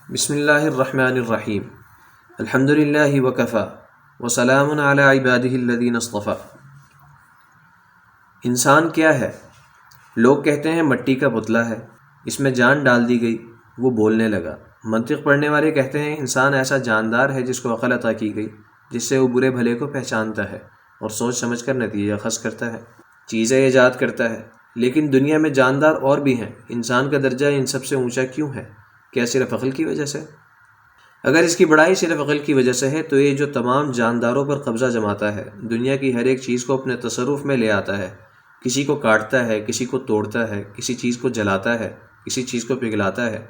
بسم اللہ الرحمن الرحیم الحمد للہ وکفی وسلام علی عبادہ الذین اصطفی۔ انسان کیا ہے؟ لوگ کہتے ہیں مٹی کا پتلا ہے، اس میں جان ڈال دی گئی، وہ بولنے لگا۔ منطق پڑھنے والے کہتے ہیں انسان ایسا جاندار ہے جس کو عقل عطا کی گئی، جس سے وہ برے بھلے کو پہچانتا ہے اور سوچ سمجھ کر نتیجہ خاص کرتا ہے، چیزیں ایجاد کرتا ہے۔ لیکن دنیا میں جاندار اور بھی ہیں، انسان کا درجہ ان سب سے اونچا کیوں ہے؟ کیا صرف عقل کی وجہ سے؟ اگر اس کی بڑائی صرف عقل کی وجہ سے ہے تو یہ جو تمام جانداروں پر قبضہ جماتا ہے، دنیا کی ہر ایک چیز کو اپنے تصرف میں لے آتا ہے، کسی کو کاٹتا ہے، کسی کو توڑتا ہے، کسی چیز کو جلاتا ہے، کسی چیز کو پگھلاتا ہے،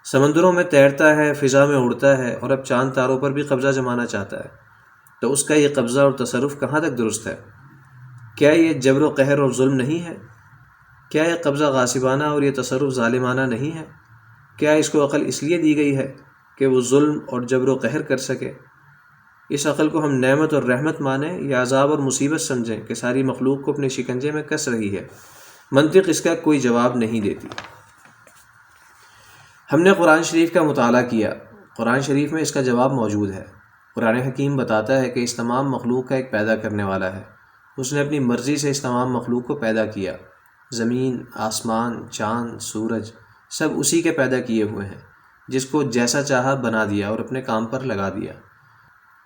سمندروں میں تیرتا ہے، فضا میں اڑتا ہے، اور اب چاند تاروں پر بھی قبضہ جمانا چاہتا ہے، تو اس کا یہ قبضہ اور تصرف کہاں تک درست ہے؟ کیا یہ جبر و قہر اور ظلم نہیں ہے؟ کیا یہ قبضہ غاصبانہ اور یہ تصرف ظالمانہ نہیں ہے؟ کیا اس کو عقل اس لیے دی گئی ہے کہ وہ ظلم اور جبر و قہر کر سکے؟ اس عقل کو ہم نعمت اور رحمت مانیں یا عذاب اور مصیبت سمجھیں کہ ساری مخلوق کو اپنے شکنجے میں کس رہی ہے؟ منطق اس کا کوئی جواب نہیں دیتی۔ ہم نے قرآن شریف کا مطالعہ کیا، قرآن شریف میں اس کا جواب موجود ہے۔ قرآن حکیم بتاتا ہے کہ اس تمام مخلوق کا ایک پیدا کرنے والا ہے، اس نے اپنی مرضی سے اس تمام مخلوق کو پیدا کیا۔ زمین، آسمان، چاند، سورج سب اسی کے پیدا کیے ہوئے ہیں، جس کو جیسا چاہا بنا دیا اور اپنے کام پر لگا دیا۔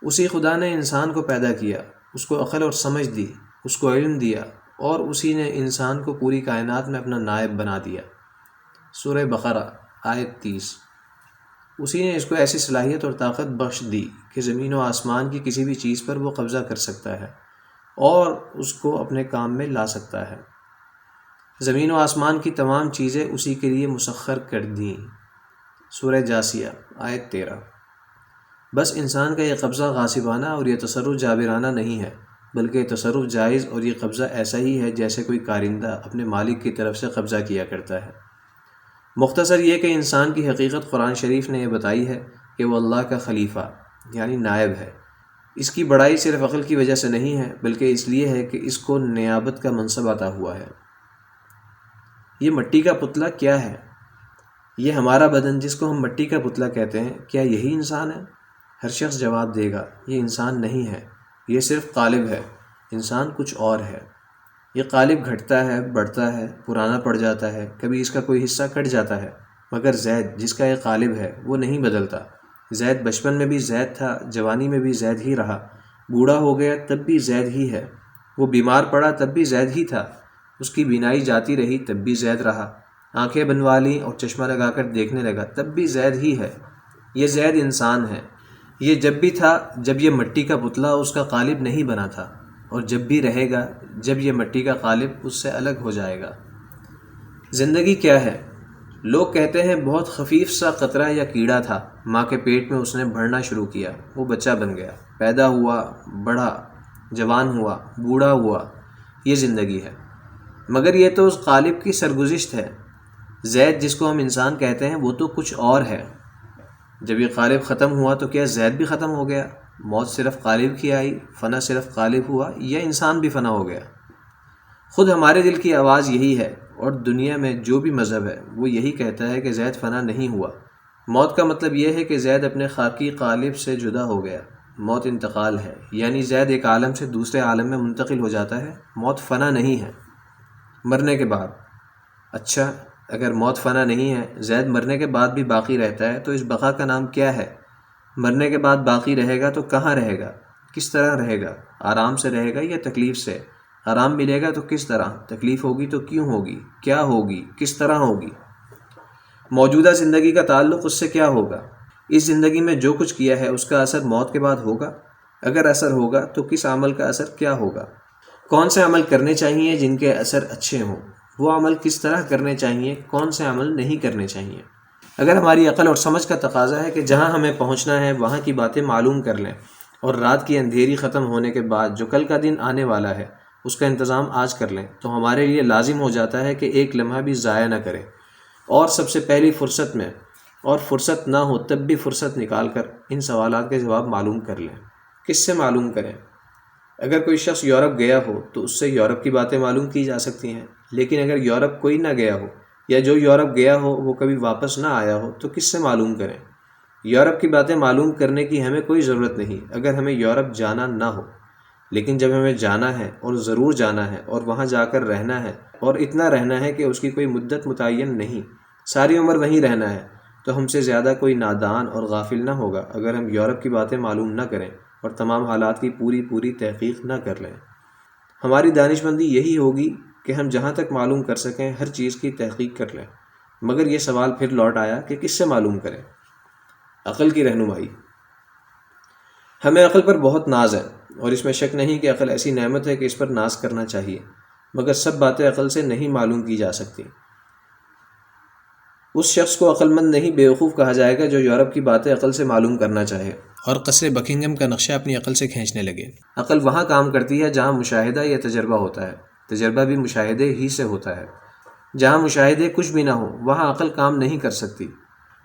اسی خدا نے انسان کو پیدا کیا، اس کو عقل اور سمجھ دی، اس کو علم دیا، اور اسی نے انسان کو پوری کائنات میں اپنا نائب بنا دیا۔ سورہ بقرہ آیت 30۔ اسی نے اس کو ایسی صلاحیت اور طاقت بخش دی کہ زمین و آسمان کی کسی بھی چیز پر وہ قبضہ کر سکتا ہے اور اس کو اپنے کام میں لا سکتا ہے۔ زمین و آسمان کی تمام چیزیں اسی کے لیے مسخر کر دیں۔ سورہ جاثیہ آیت 13۔ بس انسان کا یہ قبضہ غاصبانہ اور یہ تصرف جابرانہ نہیں ہے، بلکہ یہ تصرف جائز اور یہ قبضہ ایسا ہی ہے جیسے کوئی کارندہ اپنے مالک کی طرف سے قبضہ کیا کرتا ہے۔ مختصر یہ کہ انسان کی حقیقت قرآن شریف نے یہ بتائی ہے کہ وہ اللہ کا خلیفہ یعنی نائب ہے۔ اس کی بڑائی صرف عقل کی وجہ سے نہیں ہے، بلکہ اس لیے ہے کہ اس کو نیابت کا منصب عطا ہوا ہے۔ یہ مٹی کا پتلا کیا ہے؟ یہ ہمارا بدن جس کو ہم مٹی کا پتلا کہتے ہیں، کیا یہی انسان ہے؟ ہر شخص جواب دے گا یہ انسان نہیں ہے، یہ صرف قالب ہے، انسان کچھ اور ہے۔ یہ قالب گھٹتا ہے، بڑھتا ہے، پرانا پڑ جاتا ہے، کبھی اس کا کوئی حصہ کٹ جاتا ہے، مگر زید جس کا یہ قالب ہے وہ نہیں بدلتا۔ زید بچپن میں بھی زید تھا، جوانی میں بھی زید ہی رہا، بوڑھا ہو گیا تب بھی زید ہی ہے، وہ بیمار پڑا تب بھی زید ہی تھا، اس کی بینائی جاتی رہی تب بھی زید رہا، آنکھیں بنوا لیں اور چشمہ لگا کر دیکھنے لگا تب بھی زید ہی ہے۔ یہ زید انسان ہے، یہ جب بھی تھا جب یہ مٹی کا پتلا اس کا قالب نہیں بنا تھا، اور جب بھی رہے گا جب یہ مٹی کا قالب اس سے الگ ہو جائے گا۔ زندگی کیا ہے؟ لوگ کہتے ہیں بہت خفیف سا قطرہ یا کیڑا تھا، ماں کے پیٹ میں اس نے بڑھنا شروع کیا، وہ بچہ بن گیا، پیدا ہوا، بڑھا، جوان ہوا، بوڑھا ہوا، یہ زندگی ہے۔ مگر یہ تو اس قالب کی سرگزشت ہے۔ زید جس کو ہم انسان کہتے ہیں وہ تو کچھ اور ہے۔ جب یہ قالب ختم ہوا تو کیا زید بھی ختم ہو گیا؟ موت صرف قالب کی آئی، فنا صرف قالب ہوا، یا انسان بھی فنا ہو گیا؟ خود ہمارے دل کی آواز یہی ہے، اور دنیا میں جو بھی مذہب ہے وہ یہی کہتا ہے کہ زید فنا نہیں ہوا۔ موت کا مطلب یہ ہے کہ زید اپنے خاکی قالب سے جدا ہو گیا۔ موت انتقال ہے، یعنی زید ایک عالم سے دوسرے عالم میں منتقل ہو جاتا ہے۔ موت فنا نہیں ہے۔ مرنے کے بعد، اچھا اگر موت فنا نہیں ہے، زید مرنے کے بعد بھی باقی رہتا ہے، تو اس بقا کا نام کیا ہے؟ مرنے کے بعد باقی رہے گا تو کہاں رہے گا؟ کس طرح رہے گا؟ آرام سے رہے گا یا تکلیف سے؟ آرام ملے گا تو کس طرح؟ تکلیف ہوگی تو کیوں ہوگی؟ کیا ہوگی؟ کس طرح ہوگی؟ موجودہ زندگی کا تعلق اس سے کیا ہوگا؟ اس زندگی میں جو کچھ کیا ہے اس کا اثر موت کے بعد ہوگا؟ اگر اثر ہوگا تو کس عمل کا اثر کیا ہوگا؟ کون سے عمل کرنے چاہیے جن کے اثر اچھے ہوں؟ وہ عمل کس طرح کرنے چاہیے؟ کون سے عمل نہیں کرنے چاہیے؟ اگر ہماری عقل اور سمجھ کا تقاضا ہے کہ جہاں ہمیں پہنچنا ہے وہاں کی باتیں معلوم کر لیں، اور رات کی اندھیری ختم ہونے کے بعد جو کل کا دن آنے والا ہے اس کا انتظام آج کر لیں، تو ہمارے لیے لازم ہو جاتا ہے کہ ایک لمحہ بھی ضائع نہ کریں، اور سب سے پہلی فرصت میں، اور فرصت نہ ہو تب بھی فرصت نکال کر ان سوالات کے جواب معلوم کر لیں۔ کس سے معلوم کریں؟ اگر کوئی شخص یورپ گیا ہو تو اس سے یورپ کی باتیں معلوم کی جا سکتی ہیں، لیکن اگر یورپ کوئی نہ گیا ہو، یا جو یورپ گیا ہو وہ کبھی واپس نہ آیا ہو، تو کس سے معلوم کریں؟ یورپ کی باتیں معلوم کرنے کی ہمیں کوئی ضرورت نہیں اگر ہمیں یورپ جانا نہ ہو، لیکن جب ہمیں جانا ہے اور ضرور جانا ہے اور وہاں جا کر رہنا ہے اور اتنا رہنا ہے کہ اس کی کوئی مدت متعین نہیں، ساری عمر وہیں رہنا ہے، تو ہم سے زیادہ کوئی نادان اور غافل نہ ہوگا اگر ہم یورپ کی باتیں معلوم نہ کریں اور تمام حالات کی پوری تحقیق نہ کر لیں۔ ہماری دانش مندی یہی ہوگی کہ ہم جہاں تک معلوم کر سکیں ہر چیز کی تحقیق کر لیں، مگر یہ سوال پھر لوٹ آیا کہ کس سے معلوم کریں؟ عقل کی رہنمائی۔ ہمیں عقل پر بہت ناز ہے اور اس میں شک نہیں کہ عقل ایسی نعمت ہے کہ اس پر ناز کرنا چاہیے، مگر سب باتیں عقل سے نہیں معلوم کی جا سکتی۔ اس شخص کو عقل مند نہیں بیوقوف کہا جائے گا جو یورپ کی باتیں عقل سے معلوم کرنا چاہے اور قصر بکنگم کا نقشہ اپنی عقل سے کھینچنے لگے۔ عقل وہاں کام کرتی ہے جہاں مشاہدہ یا تجربہ ہوتا ہے، تجربہ بھی مشاہدے ہی سے ہوتا ہے۔ جہاں مشاہدے کچھ بھی نہ ہو وہاں عقل کام نہیں کر سکتی۔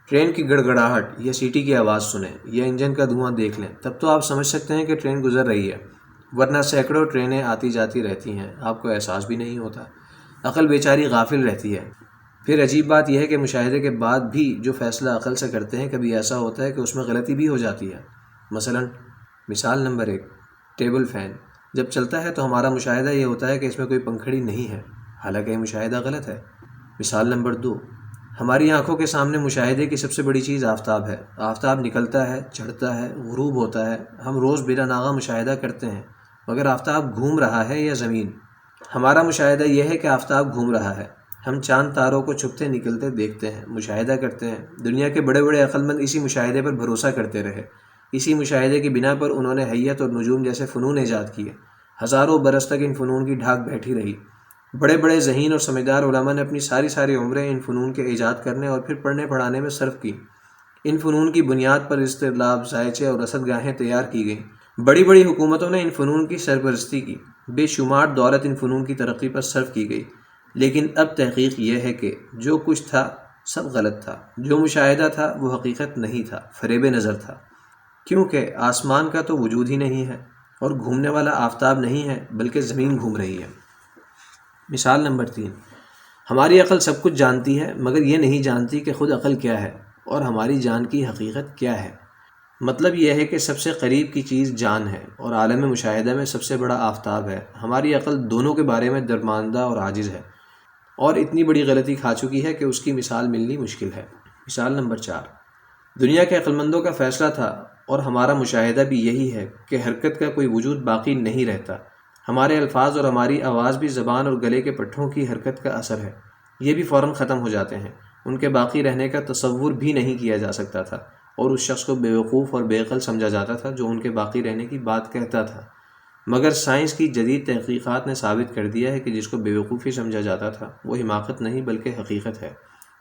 ٹرین کی گڑگڑاہٹ یا سیٹی کی آواز سنیں یا انجن کا دھواں دیکھ لیں تب تو آپ سمجھ سکتے ہیں کہ ٹرین گزر رہی ہے، ورنہ سینکڑوں ٹرینیں آتی جاتی رہتی ہیں، آپ کو احساس بھی نہیں ہوتا۔ عقل بیچاری غافل رہتی ہے۔ پھر عجیب بات یہ ہے کہ مشاہدے کے بعد بھی جو فیصلہ عقل سے کرتے ہیں کبھی ایسا ہوتا ہے کہ اس میں غلطی بھی ہو جاتی ہے۔ مثال نمبر 1، ٹیبل فین جب چلتا ہے تو ہمارا مشاہدہ یہ ہوتا ہے کہ اس میں کوئی پنکھڑی نہیں ہے، حالانکہ یہ مشاہدہ غلط ہے۔ مثال نمبر 2، ہماری آنکھوں کے سامنے مشاہدے کی سب سے بڑی چیز آفتاب ہے۔ آفتاب نکلتا ہے، چڑھتا ہے، غروب ہوتا ہے، ہم روز بلا ناغہ مشاہدہ کرتے ہیں، مگر آفتاب گھوم رہا ہے یا زمین؟ ہمارا مشاہدہ یہ ہے کہ آفتاب گھوم رہا ہے۔ ہم چاند تاروں کو چھپتے نکلتے دیکھتے ہیں، مشاہدہ کرتے ہیں۔ دنیا کے بڑے بڑے عقل مند اسی مشاہدے پر بھروسہ کرتے رہے، اسی مشاہدے کی بنا پر انہوں نے حیت اور نجوم جیسے فنون ایجاد کیے۔ ہزاروں برس تک ان فنون کی ڈھاک بیٹھی رہی۔ بڑے بڑے ذہین اور سمجھدار علماء نے اپنی ساری عمریں ان فنون کے ایجاد کرنے اور پھر پڑھنے پڑھانے میں صرف کی۔ ان فنون کی بنیاد پر اضطراب، ذائچے اور رصد گاہیں تیار کی گئیں۔ بڑی بڑی حکومتوں نے ان فنون کی سرپرستی کی، بے شمار دولت ان فنون کی ترقی پر صرف کی گئی۔ لیکن اب تحقیق یہ ہے کہ جو کچھ تھا سب غلط تھا، جو مشاہدہ تھا وہ حقیقت نہیں تھا، فریب نظر تھا، کیونکہ آسمان کا تو وجود ہی نہیں ہے اور گھومنے والا آفتاب نہیں ہے بلکہ زمین گھوم رہی ہے۔ مثال نمبر 3، ہماری عقل سب کچھ جانتی ہے مگر یہ نہیں جانتی کہ خود عقل کیا ہے اور ہماری جان کی حقیقت کیا ہے۔ مطلب یہ ہے کہ سب سے قریب کی چیز جان ہے اور عالم مشاہدہ میں سب سے بڑا آفتاب ہے۔ ہماری عقل دونوں کے بارے میں درماندہ اور عاجز ہے اور اتنی بڑی غلطی کھا چکی ہے کہ اس کی مثال ملنی مشکل ہے۔ مثال نمبر 4، دنیا کے عقل مندوں کا فیصلہ تھا اور ہمارا مشاہدہ بھی یہی ہے کہ حرکت کا کوئی وجود باقی نہیں رہتا۔ ہمارے الفاظ اور ہماری آواز بھی زبان اور گلے کے پٹھوں کی حرکت کا اثر ہے، یہ بھی فوراً ختم ہو جاتے ہیں۔ ان کے باقی رہنے کا تصور بھی نہیں کیا جا سکتا تھا اور اس شخص کو بیوقوف اور بے عقل سمجھا جاتا تھا جو ان کے باقی رہنے کی بات کہتا تھا۔ مگر سائنس کی جدید تحقیقات نے ثابت کر دیا ہے کہ جس کو بیوقوفی سمجھا جاتا تھا وہ حماقت نہیں بلکہ حقیقت ہے۔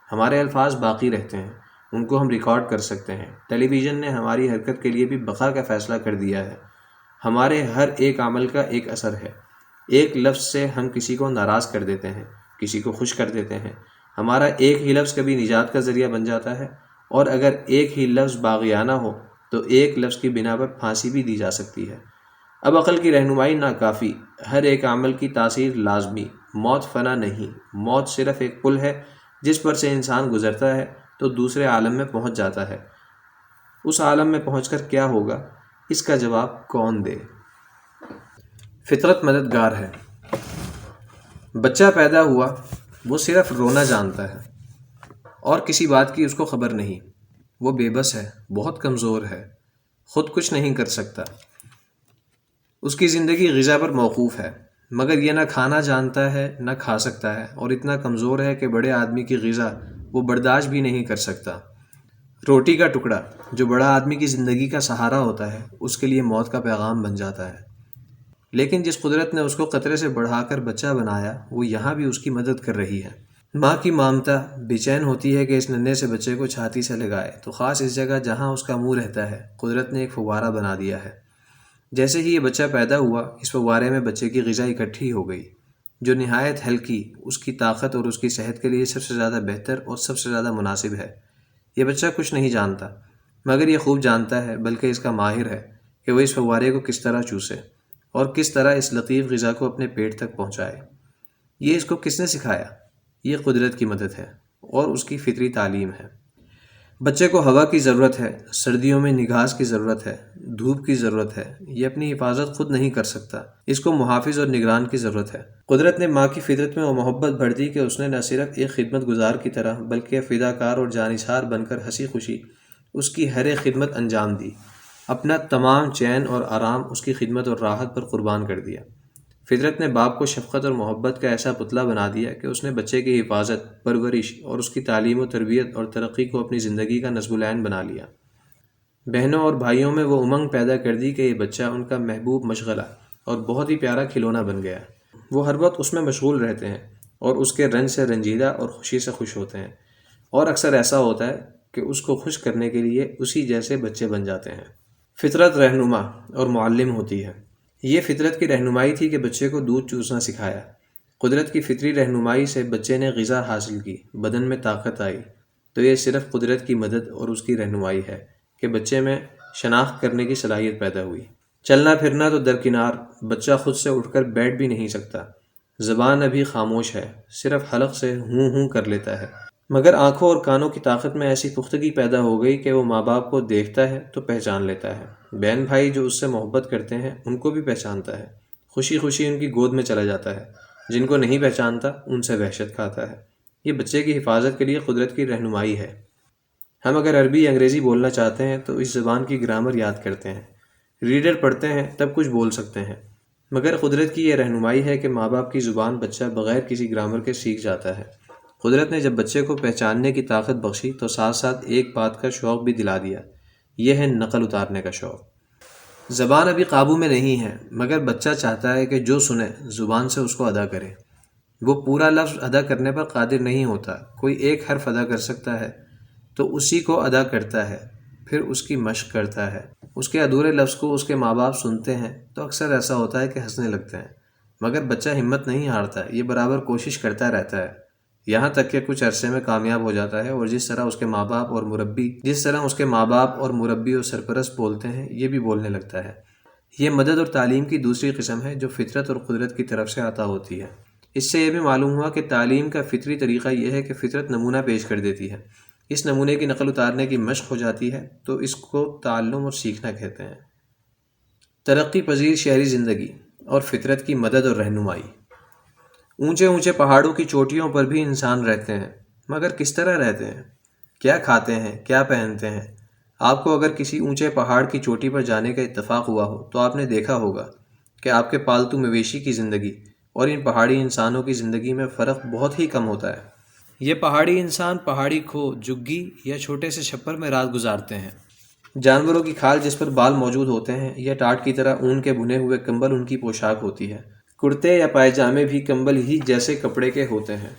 ہمارے الفاظ باقی رہتے ہیں، ان کو ہم ریکارڈ کر سکتے ہیں۔ ٹیلی ویژن نے ہماری حرکت کے لیے بھی بقا کا فیصلہ کر دیا ہے۔ ہمارے ہر ایک عمل کا ایک اثر ہے۔ ایک لفظ سے ہم کسی کو ناراض کر دیتے ہیں، کسی کو خوش کر دیتے ہیں۔ ہمارا ایک ہی لفظ کبھی نجات کا ذریعہ بن جاتا ہے، اور اگر ایک ہی لفظ باغیانہ ہو تو ایک لفظ کی بنا پر پھانسی بھی دی جا سکتی ہے۔ اب عقل کی رہنمائی ناکافی، ہر ایک عمل کی تاثیر لازمی۔ موت فنا نہیں، موت صرف ایک پل ہے جس پر سے انسان گزرتا ہے تو دوسرے عالم میں پہنچ جاتا ہے۔ اس عالم میں پہنچ کر کیا ہوگا، اس کا جواب کون دے؟ فطرت مددگار ہے۔ بچہ پیدا ہوا، وہ صرف رونا جانتا ہے اور کسی بات کی اس کو خبر نہیں۔ وہ بے بس ہے، بہت کمزور ہے، خود کچھ نہیں کر سکتا۔ اس کی زندگی غذا پر موقوف ہے، مگر یہ نہ کھانا جانتا ہے نہ کھا سکتا ہے، اور اتنا کمزور ہے کہ بڑے آدمی کی غذا وہ برداشت بھی نہیں کر سکتا۔ روٹی کا ٹکڑا جو بڑا آدمی کی زندگی کا سہارا ہوتا ہے اس کے لیے موت کا پیغام بن جاتا ہے۔ لیکن جس قدرت نے اس کو قطرے سے بڑھا کر بچہ بنایا وہ یہاں بھی اس کی مدد کر رہی ہے۔ ماں کی مامتا بے چین ہوتی ہے کہ اس ننھے سے بچے کو چھاتی سے لگائے، تو خاص اس جگہ جہاں اس کا منہ رہتا ہے قدرت نے ایک فوارہ بنا دیا ہے۔ جیسے ہی یہ بچہ پیدا ہوا اس فوارے میں بچے کی غذا اکٹھی ہو گئی جو نہایت ہلکی، اس کی طاقت اور اس کی صحت کے لیے سب سے زیادہ بہتر اور سب سے زیادہ مناسب ہے۔ یہ بچہ کچھ نہیں جانتا، مگر یہ خوب جانتا ہے، بلکہ اس کا ماہر ہے کہ وہ اس فوارے کو کس طرح چوسے اور کس طرح اس لطیف غذا کو اپنے پیٹ تک پہنچائے۔ یہ اس کو کس نے سکھایا؟ یہ قدرت کی مدد ہے اور اس کی فطری تعلیم ہے۔ بچے کو ہوا کی ضرورت ہے، سردیوں میں نگہت کی ضرورت ہے، دھوپ کی ضرورت ہے، یہ اپنی حفاظت خود نہیں کر سکتا، اس کو محافظ اور نگران کی ضرورت ہے۔ قدرت نے ماں کی فطرت میں وہ محبت بھر دی کہ اس نے نہ صرف ایک خدمت گزار کی طرح بلکہ فداکار اور جانثار بن کر ہنسی خوشی اس کی ہر ایک خدمت انجام دی، اپنا تمام چین اور آرام اس کی خدمت اور راحت پر قربان کر دیا۔ فطرت نے باپ کو شفقت اور محبت کا ایسا پتلا بنا دیا کہ اس نے بچے کی حفاظت، پرورش اور اس کی تعلیم و تربیت اور ترقی کو اپنی زندگی کا نصب العین بنا لیا۔ بہنوں اور بھائیوں میں وہ امنگ پیدا کر دی کہ یہ بچہ ان کا محبوب مشغلہ اور بہت ہی پیارا کھلونا بن گیا۔ وہ ہر وقت اس میں مشغول رہتے ہیں اور اس کے رنج سے رنجیدہ اور خوشی سے خوش ہوتے ہیں، اور اکثر ایسا ہوتا ہے کہ اس کو خوش کرنے کے لیے اسی جیسے بچے بن جاتے ہیں۔ فطرت رہنما اور معلم ہوتی ہے۔ یہ فطرت کی رہنمائی تھی کہ بچے کو دودھ چوسنا سکھایا۔ قدرت کی فطری رہنمائی سے بچے نے غذا حاصل کی، بدن میں طاقت آئی، تو یہ صرف قدرت کی مدد اور اس کی رہنمائی ہے کہ بچے میں شناخت کرنے کی صلاحیت پیدا ہوئی۔ چلنا پھرنا تو درکنار، بچہ خود سے اٹھ کر بیٹھ بھی نہیں سکتا، زبان ابھی خاموش ہے، صرف حلق سے ہوں ہوں کر لیتا ہے، مگر آنکھوں اور کانوں کی طاقت میں ایسی پختگی پیدا ہو گئی کہ وہ ماں باپ کو دیکھتا ہے تو پہچان لیتا ہے، بہن بھائی جو اس سے محبت کرتے ہیں ان کو بھی پہچانتا ہے، خوشی خوشی ان کی گود میں چلا جاتا ہے، جن کو نہیں پہچانتا ان سے وحشت کھاتا ہے۔ یہ بچے کی حفاظت کے لیے قدرت کی رہنمائی ہے۔ ہم اگر عربی یا انگریزی بولنا چاہتے ہیں تو اس زبان کی گرامر یاد کرتے ہیں، ریڈر پڑھتے ہیں تب کچھ بول سکتے ہیں، مگر قدرت کی یہ رہنمائی ہے کہ ماں باپ کی زبان بچہ بغیر کسی گرامر کے سیکھ جاتا ہے۔ قدرت نے جب بچے کو پہچاننے کی طاقت بخشی تو ساتھ ساتھ ایک بات کا شوق بھی دلا دیا، یہ ہے نقل اتارنے کا شوق۔ زبان ابھی قابو میں نہیں ہے، مگر بچہ چاہتا ہے کہ جو سنے زبان سے اس کو ادا کرے۔ وہ پورا لفظ ادا کرنے پر قادر نہیں ہوتا، کوئی ایک حرف ادا کر سکتا ہے تو اسی کو ادا کرتا ہے، پھر اس کی مشق کرتا ہے۔ اس کے ادھورے لفظ کو اس کے ماں باپ سنتے ہیں تو اکثر ایسا ہوتا ہے کہ ہنسنے لگتے ہیں، مگر بچہ ہمت نہیں ہارتا، یہ برابر کوشش کرتا رہتا ہے، یہاں تک کہ کچھ عرصے میں کامیاب ہو جاتا ہے، اور جس طرح اس کے ماں باپ اور مربی اور سرپرست بولتے ہیں یہ بھی بولنے لگتا ہے۔ یہ مدد اور تعلیم کی دوسری قسم ہے جو فطرت اور قدرت کی طرف سے عطا ہوتی ہے۔ اس سے یہ بھی معلوم ہوا کہ تعلیم کا فطری طریقہ یہ ہے کہ فطرت نمونہ پیش کر دیتی ہے، اس نمونے کی نقل اتارنے کی مشق ہو جاتی ہے تو اس کو تعلم اور سیکھنا کہتے ہیں۔ ترقی پذیر شہری زندگی اور فطرت کی مدد اور رہنمائی۔ اونچے اونچے پہاڑوں کی چوٹیوں پر بھی انسان رہتے ہیں، مگر کس طرح رہتے ہیں؟ کیا کھاتے ہیں؟ کیا پہنتے ہیں؟ آپ کو اگر کسی اونچے پہاڑ کی چوٹی پر جانے کا اتفاق ہوا ہو تو آپ نے دیکھا ہوگا کہ آپ کے پالتو مویشی کی زندگی اور ان پہاڑی انسانوں کی زندگی میں فرق بہت ہی کم ہوتا ہے۔ یہ پہاڑی انسان پہاڑی کھو، جھگی یا چھوٹے سے چھپر میں رات گزارتے ہیں۔ جانوروں کی کھال جس پر بال موجود ہوتے ہیں یا ٹاٹ کی طرح اون کے بنے ہوئے کمبل ان کی پوشاک ہوتی ہے۔ کرتے یا پائجامے بھی کمبل ہی جیسے کپڑے کے ہوتے ہیں۔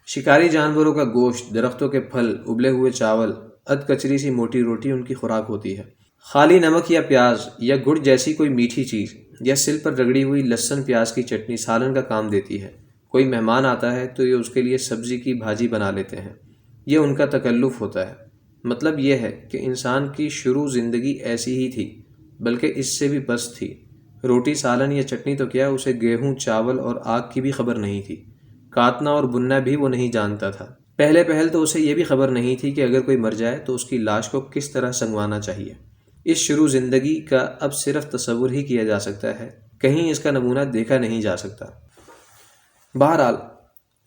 شکاری جانوروں کا گوشت، درختوں کے پھل، ابلے ہوئے چاول، اد کچری سی موٹی روٹی ان کی خوراک ہوتی ہے۔ خالی نمک یا پیاز یا گڑ جیسی کوئی میٹھی چیز یا سل پر رگڑی ہوئی لہسن پیاز کی چٹنی سالن کا کام دیتی ہے۔ کوئی مہمان آتا ہے تو یہ اس کے لیے سبزی کی بھاجی بنا لیتے ہیں، یہ ان کا تکلف ہوتا ہے۔ مطلب یہ ہے کہ انسان کی شروع زندگی ایسی ہی تھی، بلکہ اس سے بھی پست تھی۔ روٹی سالن یا چٹنی تو کیا، اسے گیہوں، چاول اور آگ کی بھی خبر نہیں تھی، کاتنا اور بننا بھی وہ نہیں جانتا تھا۔ پہل تو اسے یہ بھی خبر نہیں تھی کہ اگر کوئی مر جائے تو اس کی لاش کو کس طرح سنگوانا چاہیے۔ اس شروع زندگی کا اب صرف تصور ہی کیا جا سکتا ہے، کہیں اس کا نمونہ دیکھا نہیں جا سکتا۔ بہرحال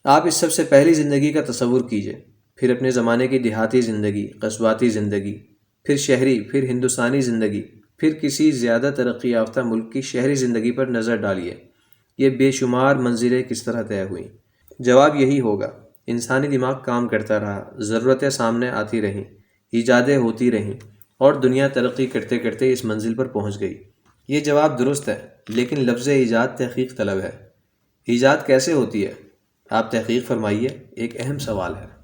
آپ اس سب سے پہلی زندگی کا تصور کیجئے، پھر اپنے زمانے کی دیہاتی زندگی، قصباتی زندگی، پھر شہری، پھر ہندوستانی زندگی، پھر کسی زیادہ ترقی یافتہ ملک کی شہری زندگی پر نظر ڈالیے، یہ بے شمار منزلیں کس طرح طے ہوئیں۔ جواب یہی ہوگا، انسانی دماغ کام کرتا رہا، ضرورتیں سامنے آتی رہیں، ایجادیں ہوتی رہیں، اور دنیا ترقی کرتے کرتے اس منزل پر پہنچ گئی۔ یہ جواب درست ہے، لیکن لفظ ایجاد تحقیق طلب ہے۔ ایجاد کیسے ہوتی ہے؟ آپ تحقیق فرمائیے، ایک اہم سوال ہے۔